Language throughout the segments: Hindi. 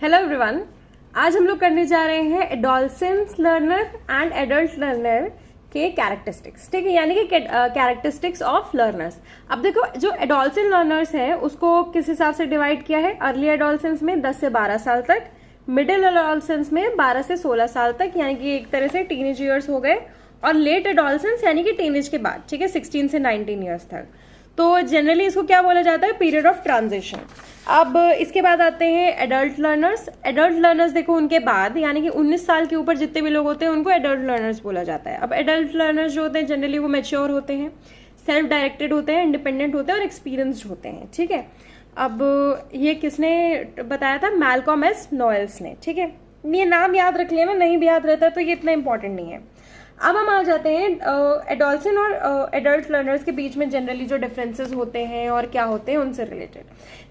Hello everyone. आज हम लोग करने जा रहे हैं adolescence learner and adult learner के कैरेक्टरिस्टिक्स। ठीक है, यानी कि कैरेक्टरिस्टिक्स ऑफ लर्नर्स। अब देखो, जो एडोलसेंस लर्नर्स हैं उसको किस हिसाब से डिवाइड किया है। अर्ली एडोलसेंस में 10 से 12 साल तक, मिडिल एडोलसेंस में 12 से 16 साल तक, यानी कि एक तरह से टीनेज ईयर्स हो गए, और लेट एडोलसेंस यानी कि टीनेज के बाद, ठीक है, 16 से 19 ईयर्स तक। तो जनरली इसको क्या बोला जाता है, पीरियड ऑफ ट्रांजिशन। अब इसके बाद आते हैं एडल्ट लर्नर्स। एडल्ट लर्नर्स देखो, उनके बाद यानी कि 19 साल के ऊपर जितने भी लोग होते हैं उनको एडल्ट लर्नर्स बोला जाता है। अब एडल्ट लर्नर्स जो होते हैं जनरली वो मैच्योर होते हैं, सेल्फ डायरेक्टेड होते हैं, इंडिपेंडेंट होते हैं और एक्सपीरियंस्ड होते हैं। ठीक है, अब ये किसने बताया था, मैल्कॉम एस नोएल्स ने। ठीक है, ये नाम याद रख लेना, नहीं भी याद रहता तो ये इतना इंपॉर्टेंट नहीं है। अब हम आ जाते हैं एडोलसेंट और एडल्ट लर्नर्स के बीच में जनरली जो डिफरेंसेस होते हैं और क्या होते हैं उनसे रिलेटेड।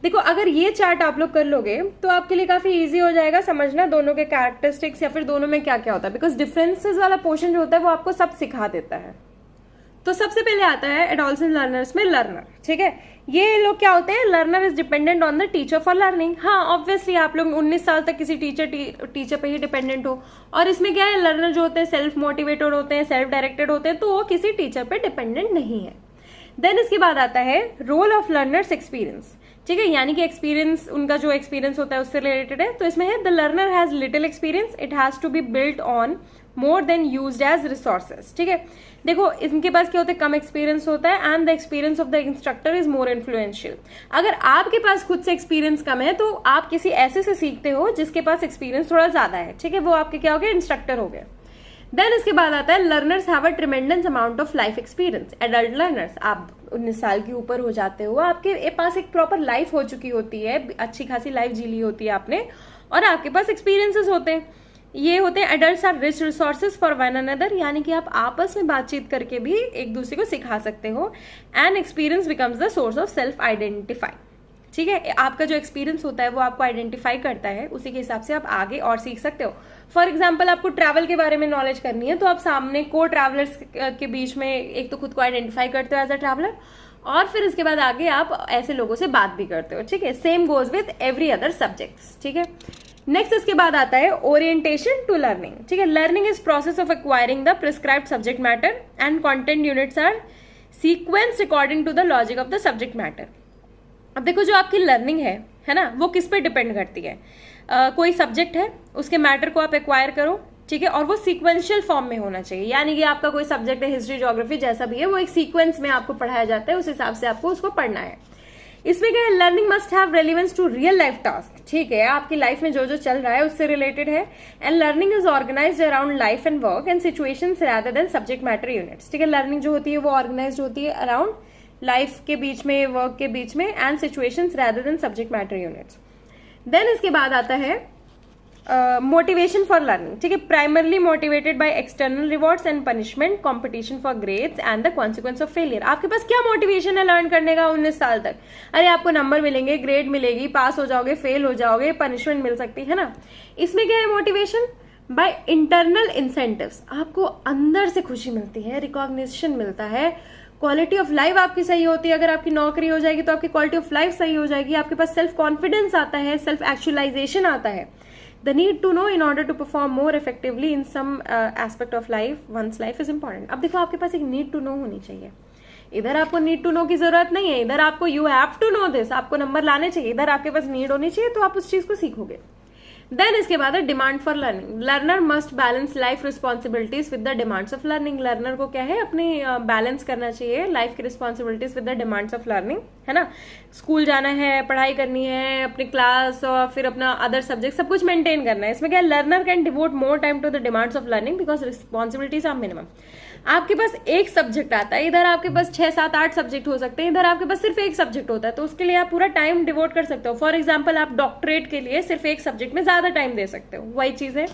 देखो, अगर ये चार्ट आप लोग कर लोगे तो आपके लिए काफी इजी हो जाएगा समझना दोनों के कैरेक्टरिस्टिक्स या फिर दोनों में क्या क्या होता है, बिकॉज डिफरेंसेस वाला पोर्शन जो होता है वो आपको सब सिखा देता है। तो सबसे पहले आता है एडोलसेंट लर्नर्स में लर्नर। ठीक है, ये लोग क्या होते हैं, learner is dependent on the teacher for learning. हाँ, ऑब्वियसली आप लोग 19 साल तक किसी टीचर पे ही डिपेंडेंट हो, और इसमें क्या है, लर्नर जो होते हैं सेल्फ मोटिवेटेड होते हैं, सेल्फ डायरेक्टेड होते हैं, तो वो किसी टीचर पे डिपेंडेंट नहीं है। देन इसके बाद आता है रोल ऑफ लर्नर्स एक्सपीरियंस। ठीक है, यानी कि एक्सपीरियंस, उनका जो एक्सपीरियंस होता है उससे रिलेटेड है। तो इसमें है the learner has little experience, it has to be built on more than used as resources. ठीक है, देखो इनके पास क्या होता है, कम एक्सपीरियंस होता है, and the experience of the instructor is more influential. अगर आपके पास खुद से एक्सपीरियंस कम है तो आप किसी ऐसे से सीखते हो जिसके पास एक्सपीरियंस थोड़ा ज्यादा है। ठीक है, वो आपके क्या हो गए, इंस्ट्रक्टर हो गए। देन इसके बाद आता है learners have a tremendous amount of life experience. Adult learners, आप 19 साल के ऊपर हो जाते हो, आपके पास एक प्रॉपर लाइफ हो चुकी होती है, अच्छी खासी लाइफ जी ली होती है आपने, और आपके पास एक्सपीरियंसेस होते हैं। ये होते हैं adults are rich resources for one another, यानी कि आप आपस में बातचीत करके भी एक दूसरे को सिखा सकते हो। And experience becomes the source of self identify. ठीक है, आपका जो एक्सपीरियंस होता है वो आपको आइडेंटिफाई करता है, उसी के हिसाब से आप आगे और सीख सकते हो। फॉर एग्जाम्पल, आपको ट्रैवल के बारे में नॉलेज करनी है तो आप सामने को ट्रैवलर्स के बीच में एक तो खुद को आइडेंटिफाई करते हो एज अ ट्रैवलर, और फिर इसके बाद आगे आप ऐसे लोगों से बात भी करते हो। ठीक है, same goes with every other subjects. ठीक है, नेक्स्ट इसके बाद आता है ओरिएंटेशन टू लर्निंग। ठीक है, learning is process of acquiring the prescribed subject matter and content units are sequenced according to the logic of the subject matter. अब देखो, जो आपकी लर्निंग है ना, वो किस पे डिपेंड करती है। कोई सब्जेक्ट है, उसके मैटर को आप एक्वायर करो, ठीक है, और वो सीक्वेंशियल फॉर्म में होना चाहिए। यानी कि आपका कोई सब्जेक्ट है, हिस्ट्री, ज्योग्राफी, जैसा भी है, वो एक सीक्वेंस में आपको पढ़ाया जाता है, उस हिसाब से आपको उसको पढ़ना है। इसमें क्या है, learning must have relevance to real life task. ठीक है, आपकी लाइफ में जो जो चल रहा है उससे रिलेटेड है। And learning is organized around life and work and situations rather than subject matter units. ठीक है, लर्निंग जो होती है वो ऑर्गेनाइज्ड होती है अराउंड लाइफ के बीच में, वर्क के बीच में, and situations rather than subject matter units. Then इसके बाद आता है मोटिवेशन फॉर लर्निंग। ठीक है, primarily motivated by external rewards and punishment, competition for grades and the consequence of failure. आपके पास क्या मोटिवेशन है लर्न करने का 19 साल तक? अरे आपको नंबर मिलेंगे, ग्रेड मिलेगी, पास हो जाओगे, फेल हो जाओगे, पनिशमेंट मिल सकती है ना। इसमें क्या है मोटिवेशन, बाय इंटरनल इंसेंटिव्स, आपको अंदर से खुशी मिलती है, रिकॉग्निशन मिलता है, क्वालिटी ऑफ लाइफ आपकी सही होती है। अगर आपकी नौकरी हो जाएगी तो आपकी क्वालिटी ऑफ लाइफ सही हो जाएगी, आपके पास सेल्फ कॉन्फिडेंस आता है, सेल्फ एक्चुअलाइजेशन आता है। The need to know in order to perform more effectively in some aspect of life, one's life is important. अब देखो, आपके पास एक नीड टू नो होनी चाहिए। इधर आपको नीड टू नो की जरूरत नहीं है, इधर आपको you have to know this, आपको नंबर लाने चाहिए। इधर आपके पास नीड होनी चाहिए, तो आप उस चीज को सीखोगे। देन इसके बाद है demand for learning. Learner must balance life responsibilities with the demands of learning. Learner को क्या है, अपने बैलेंस करना चाहिए लाइफ की responsibilities with the demands of learning, है ना। स्कूल जाना है, पढ़ाई करनी है, अपनी क्लास और फिर अपना अदर सब्जेक्ट सब कुछ मेंटेन करना है। इसमें क्या है, learner can devote more time to the demands of learning because responsibilities are minimum. आपके पास एक सब्जेक्ट आता है, इधर आपके पास 6, 7, 8 सब्जेक्ट हो सकते हैं, इधर आपके पास सिर्फ एक सब्जेक्ट होता है, तो उसके लिए आप पूरा टाइम डिवोट कर सकते हो। फॉर एग्जाम्पल, आप डॉक्टरेट के लिए सिर्फ एक सब्जेक्ट में ज्यादा टाइम दे सकते हो, वही चीज है।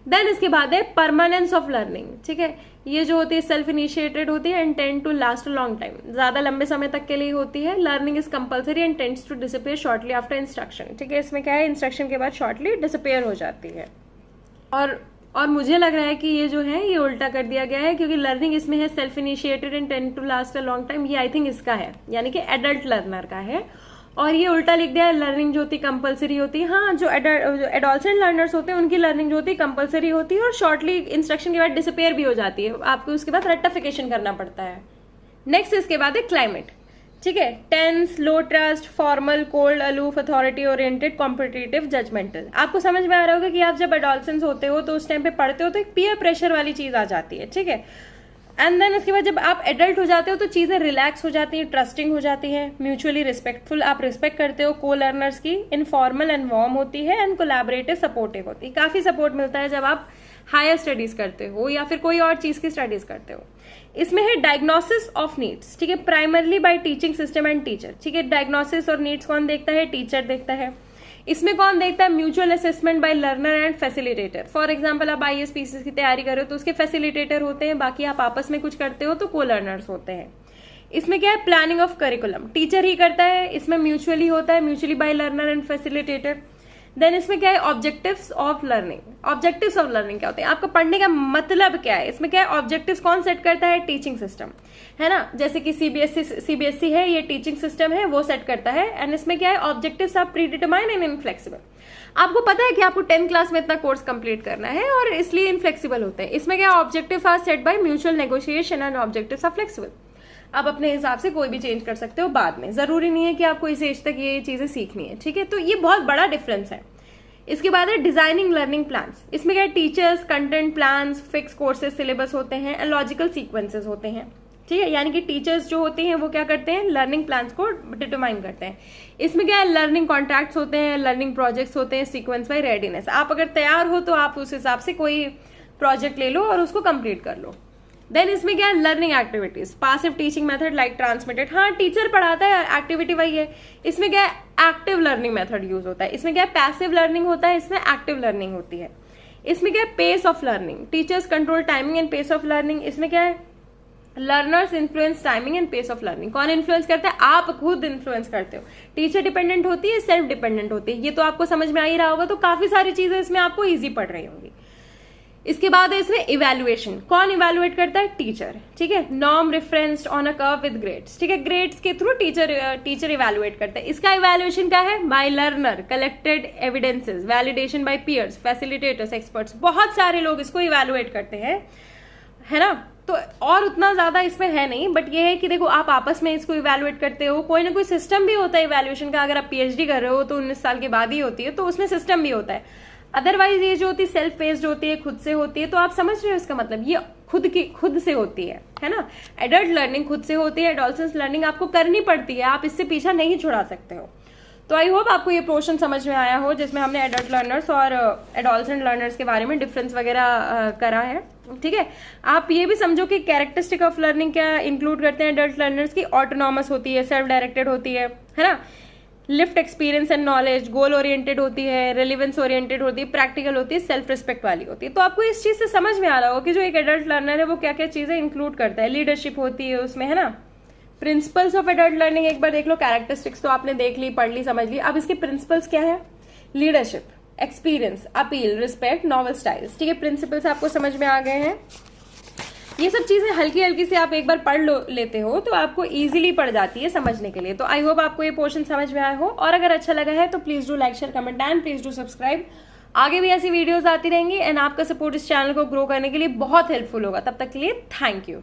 देन इसके बाद है परमानेंस ऑफ लर्निंग। ठीक है, ये जो होती है सेल्फ इनिशिएटेड होती है and tend to last a long time, ज्यादा लंबे समय तक के लिए होती है। Learning is compulsory and tends to disappear shortly after instruction. ठीक है, इसमें क्या है, इंस्ट्रक्शन के बाद शॉर्टली डिसअपियर हो जाती है। और मुझे लग रहा है कि ये जो है ये उल्टा कर दिया गया है, क्योंकि लर्निंग इसमें है self initiated and tend to last a long time, ये आई थिंक इसका है, यानी कि एडल्ट लर्नर का है। और ये उल्टा लिख दिया है, लर्निंग जो होती कंपलसरी होती है। हाँ, जो एडोलसेंट लर्नर्स होते हैं उनकी लर्निंग जो होती है कंपलसरी होती है और शॉर्टली इंस्ट्रक्शन के बाद डिसअपेयर भी हो जाती है, आपको उसके बाद रेक्टिफिकेशन करना पड़ता है। नेक्स्ट इसके बाद है क्लाइमेट, ठीक है। Tense, low trust, formal, cold, aloof, authority oriented, competitive, judgemental. आपको समझ में आ रहा होगा कि आप जब एडोलसेंस होते हो तो उस टाइम पे पढ़ते हो तो एक पीयर प्रेशर वाली चीज आ जाती है, ठीक है। एंड देन इसके बाद जब आप एडल्ट हो जाते हो तो चीजें रिलैक्स हो जाती हैं, ट्रस्टिंग हो जाती हैं, म्यूचुअली रिस्पेक्टफुल, आप रिस्पेक्ट करते हो को लर्नर्स की, इनफॉर्मल एंड वार्म होती है, एंड कोलैबोरेटिव, सपोर्टिव होती है। काफी सपोर्ट मिलता है जब आप हायर स्टडीज करते हो या फिर कोई और चीज की स्टडीज करते हो। इसमें है डायग्नोसिस ऑफ नीड्स, ठीक है, primarily bye teaching system and teacher, ठीक है। डायग्नोसिस और नीड्स कौन देखता है? टीचर देखता है। इसमें कौन देखता है? Mutual assessment bye learner and facilitator. For example आप IAS PCS की तैयारी कर रहे हो तो उसके फैसिलिटेटर होते हैं, बाकी आप आपस में कुछ करते हो तो को लर्नर्स होते हैं। इसमें क्या है? प्लानिंग ऑफ करिकुलम टीचर ही करता है, इसमें म्यूचुअली होता है, mutually by learner and facilitator. Then इसमें क्या है? Objectives of learning. Objectives of learning क्या होते हैं? आपका पढ़ने का मतलब क्या है? इसमें क्या है? ऑब्जेक्टिव्स कौन सेट करता है? टीचिंग सिस्टम, है ना। जैसे कि CBSE है, ये टीचिंग सिस्टम है, वो सेट करता है। एंड इसमें क्या है? Objectives are predetermined and inflexible. आपको पता है कि आपको 10th क्लास में इतना कोर्स कंप्लीट करना है और इसलिए इनफ्लेक्सिबल होते हैं। इसमें क्या? Objective are set by mutual negotiation and objectives are flexible. आप अपने हिसाब से कोई भी चेंज कर सकते हो बाद में, जरूरी नहीं है कि आपको इस एज तक ये चीजें सीखनी है, ठीक है। तो ये बहुत बड़ा डिफरेंस है। इसके बाद है डिजाइनिंग लर्निंग प्लान्स। इसमें क्या है? Teachers, content plans, fix courses, syllabus होते हैं एंड लॉजिकल सीक्वेंसेस होते हैं, ठीक है। यानी कि टीचर्स जो होते हैं वो क्या करते हैं? लर्निंग प्लान्स को डिटरमाइन करते हैं। इसमें क्या है? लर्निंग कॉन्ट्रैक्ट्स होते हैं, लर्निंग प्रोजेक्ट्स होते हैं, सीक्वेंस बाय रेडीनेस। आप अगर तैयार हो तो आप उस हिसाब से कोई प्रोजेक्ट ले लो और उसको कंप्लीट कर लो। देन इसमें क्या है? Learning activities, passive teaching method like transmitted. हाँ, टीचर पढ़ाता है, एक्टिविटी वही है। इसमें क्या है? एक्टिव लर्निंग मेथड यूज होता है। इसमें क्या है? पैसिव लर्निंग होता है, इसमें एक्टिव लर्निंग होती है। इसमें क्या है? Pace of learning, teachers control timing and pace of learning. इसमें क्या है? Learners influence timing and pace of learning. कौन इन्फ्लुएंस करता है? आप खुद इन्फ्लुएंस करते हो। टीचर डिपेंडेंट होती है, सेल्फ डिपेंडेंट होती है। ये तो आपको समझ में आ ही रहा होगा, तो काफी सारी चीजें इसमें आपको ईजी पड़ रही होंगी। इसके बाद है इसमें इवैल्यूएशन। कौन इवैल्यूएट करता है? टीचर, ठीक है। Norm referenced on a curve with grades, ठीक है। ग्रेड्स के थ्रू टीचर इवैल्यूएट करता है। इसका इवैल्यूएशन क्या है? By learner, collected evidences, validation by peers, facilitators, experts. बहुत सारे लोग इसको इवैल्यूएट करते हैं, है ना। तो और उतना ज्यादा इसमें है नहीं, बट ये है कि देखो आप आपस में इसको इवैल्यूएट करते हो। कोई ना कोई सिस्टम भी होता है इवैल्यूएशन का। अगर आप PhD कर रहे हो तो 19 साल के बाद ही होती है, तो उसमें सिस्टम भी होता है। अदरवाइज ये जो होती है सेल्फ बेस्ड होती है, खुद से होती है। तो आप समझ रहे हो इसका मतलब, ये खुद से होती है ना। एडल्ट लर्निंग खुद से होती है, एडोलसेंस लर्निंग आपको करनी पड़ती है, आप इससे पीछा नहीं छुड़ा सकते हो। तो आई होप आपको ये पोर्शन समझ में आया हो, जिसमें हमने एडल्ट लर्नर्स और एडोलसेंट लर्नर्स के बारे में डिफरेंस वगैरह करा है, ठीक है। आप ये भी समझो कि कैरेक्टरिस्टिक ऑफ लर्निंग क्या इंक्लूड करते हैं एडल्ट लर्नर्स की। ऑटोनॉमस होती है, सेल्फ डायरेक्टेड होती है ना। Lift experience and knowledge, goal oriented होती है, रेलिवेंस ओरिएंटेड होती है, प्रैक्टिकल होती है, सेल्फ रिस्पेक्ट वाली होती है। तो आपको इस चीज से समझ में आ रहा होगा कि जो एक एडल्ट लर्नर है वो क्या क्या चीजें इंक्लूड करता है। लीडरशिप होती है उसमें, है ना। प्रिंसिपल्स ऑफ एडल्ट लर्निंग एक बार देख लो। कैरेक्टरिस्टिक्स तो आपने देख ली, पढ़ ली, समझ ली। अब इसके प्रिंसिपल्स क्या है? Leadership, experience, appeal, respect, novel styles, ठीक है। प्रिंसिपल्स आपको समझ में आ गए हैं। ये सब चीजें हल्की हल्की से आप एक बार पढ़ लेते हो तो आपको इजीली पड़ जाती है समझने के लिए। तो आई होप आपको ये पोर्शन समझ में आया हो, और अगर अच्छा लगा है तो please do like, share, comment and please do subscribe. आगे भी ऐसी वीडियोस आती रहेंगी एंड आपका सपोर्ट इस चैनल को ग्रो करने के लिए बहुत हेल्पफुल होगा। तब तक के लिए थैंक यू।